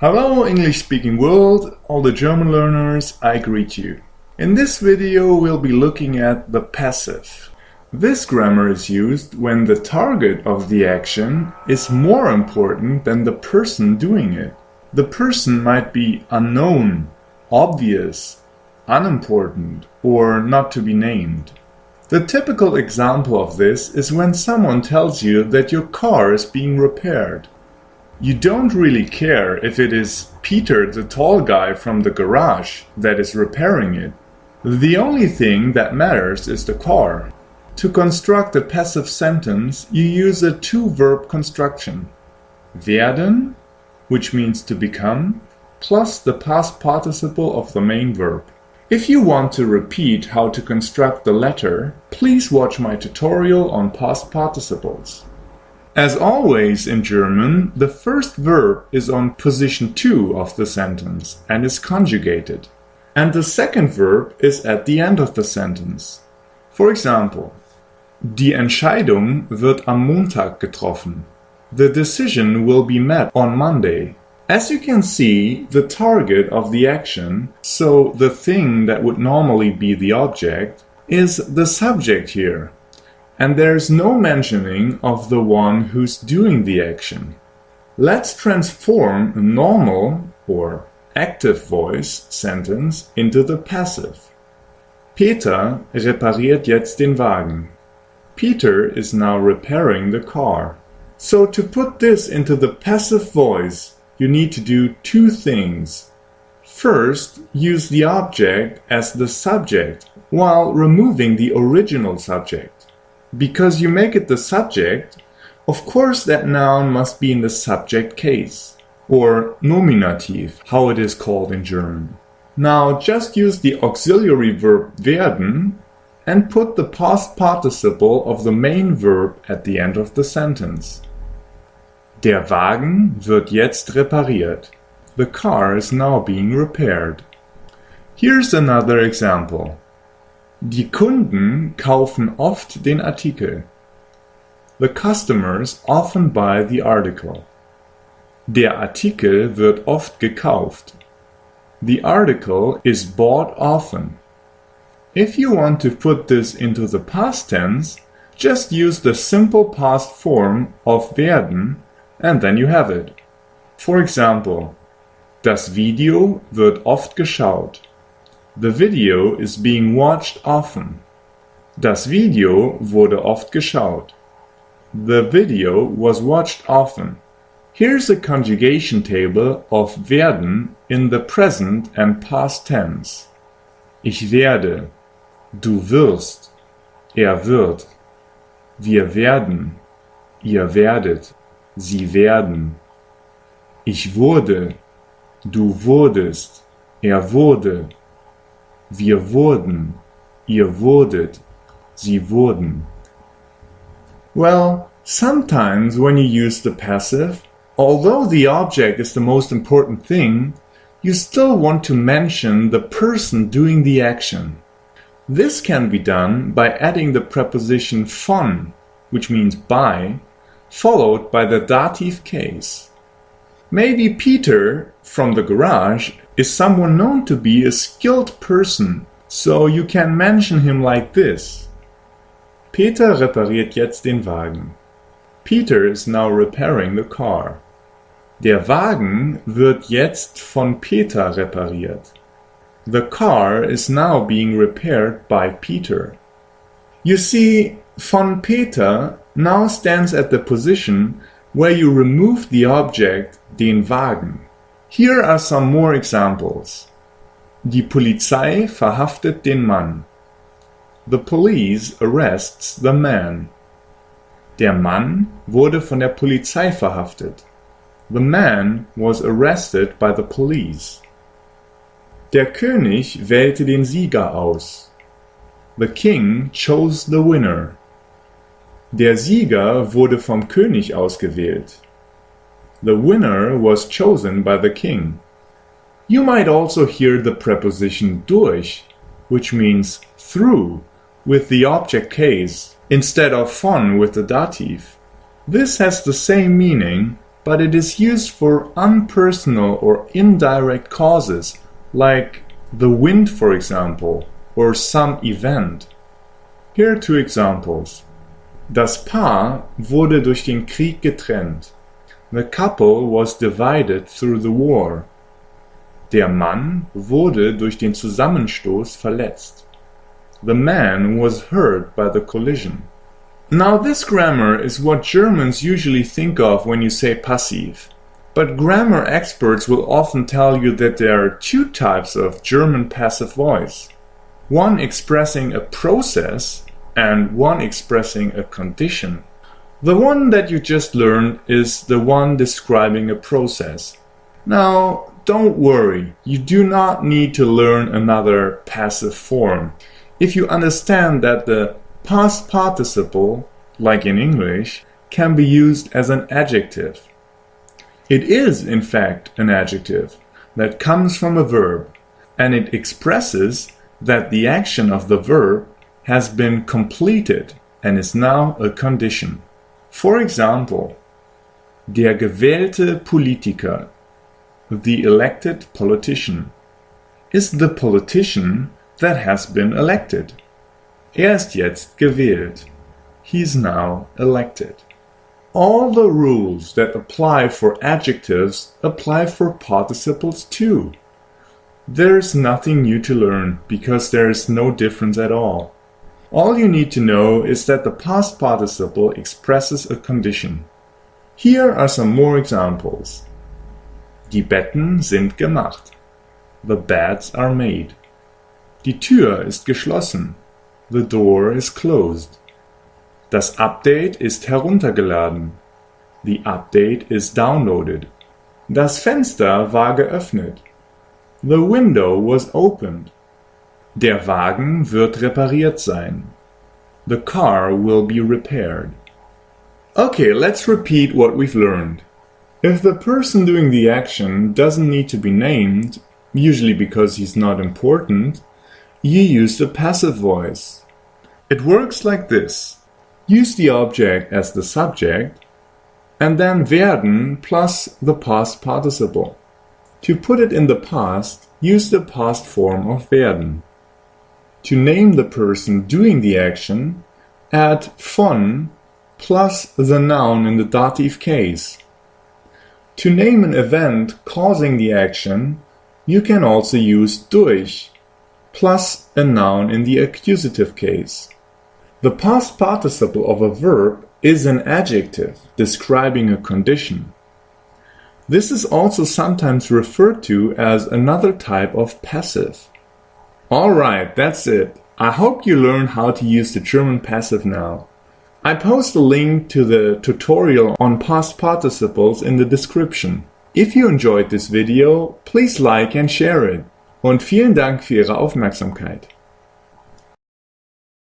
Hello English-speaking world, all the German learners, I greet you. In this video we'll be looking at the passive. This grammar is used when the target of the action is more important than the person doing it. The person might be unknown, obvious, unimportant, or not to be named. The typical example of this is when someone tells you that your car is being repaired. You don't really care if it is Peter, the tall guy from the garage, that is repairing it. The only thing that matters is the car. To construct a passive sentence, you use a two-verb construction. Werden, which means to become, plus the past participle of the main verb. If you want to repeat how to construct the latter, please watch my tutorial on past participles. As always in German, the first verb is on position 2 of the sentence and is conjugated. And the second verb is at the end of the sentence. For example, Die Entscheidung wird am Montag getroffen. The decision will be met on Monday. As you can see, the target of the action, so the thing that would normally be the object, is the subject here. And there's no mentioning of the one who's doing the action. Let's transform a normal or active voice sentence into the passive. Peter repariert jetzt den Wagen. Peter is now repairing the car. So to put this into the passive voice, you need to do two things. First, use the object as the subject while removing the original subject. Because you make it the subject, of course that noun must be in the subject case, or nominative, how it is called in German. Now just use the auxiliary verb werden and put the past participle of the main verb at the end of the sentence. Der Wagen wird jetzt repariert. The car is now being repaired. Here's another example. Die Kunden kaufen oft den Artikel. The customers often buy the article. Der Artikel wird oft gekauft. The article is bought often. If you want to put this into the past tense, just use the simple past form of werden and then you have it. For example, das Video wird oft geschaut. The video is being watched often. Das Video wurde oft geschaut. The video was watched often. Here's a conjugation table of werden in the present and past tense. Ich werde. Du wirst. Er wird. Wir werden. Ihr werdet. Sie werden. Ich wurde. Du wurdest. Er wurde. Wir wurden, ihr wurdet, sie wurden. Well, sometimes when you use the passive, although the object is the most important thing, you still want to mention the person doing the action. This can be done by adding the preposition von, which means by, followed by the dative case. Maybe Peter, from the garage, is someone known to be a skilled person, so you can mention him like this. Peter repariert jetzt den Wagen. Peter is now repairing the car. Der Wagen wird jetzt von Peter repariert. The car is now being repaired by Peter. You see, von Peter now stands at the position where you remove the object, den Wagen. Here are some more examples. Die Polizei verhaftet den Mann. The police arrests the man. Der Mann wurde von der Polizei verhaftet. The man was arrested by the police. Der König wählte den Sieger aus. The king chose the winner. Der Sieger wurde vom König ausgewählt. The winner was chosen by the king. You might also hear the preposition durch, which means through, with the object case, instead of von with the dative. This has the same meaning, but it is used for unpersonal or indirect causes, like the wind, for example, or some event. Here are two examples. Das Paar wurde durch den Krieg getrennt. The couple was divided through the war. Der Mann wurde durch den Zusammenstoß verletzt. The man was hurt by the collision. Now this grammar is what Germans usually think of when you say passive. But grammar experts will often tell you that there are two types of German passive voice. One expressing a process and one expressing a condition. The one that you just learned is the one describing a process. Now, don't worry, you do not need to learn another passive form. If you understand that the past participle, like in English, can be used as an adjective. It is, in fact, an adjective that comes from a verb, and it expresses that the action of the verb has been completed and is now a condition. For example, der gewählte Politiker, the elected politician, is the politician that has been elected. Er ist jetzt gewählt. He is now elected. All the rules that apply for adjectives apply for participles too. There is nothing new to learn because there is no difference at all. All you need to know is that the past participle expresses a condition. Here are some more examples. Die Betten sind gemacht. The beds are made. Die Tür ist geschlossen. The door is closed. Das Update ist heruntergeladen. The update is downloaded. Das Fenster war geöffnet. The window was opened. Der Wagen wird repariert sein. The car will be repaired. Okay, let's repeat what we've learned. If the person doing the action doesn't need to be named, usually because he's not important, you use the passive voice. It works like this. Use the object as the subject, and then werden plus the past participle. To put it in the past, use the past form of werden. To name the person doing the action, add von plus the noun in the dative case. To name an event causing the action, you can also use durch plus a noun in the accusative case. The past participle of a verb is an adjective describing a condition. This is also sometimes referred to as another type of passive. Alright, that's it. I hope you learned how to use the German passive now. I post a link to the tutorial on past participles in the description. If you enjoyed this video, please like and share it. Und vielen Dank für Ihre Aufmerksamkeit.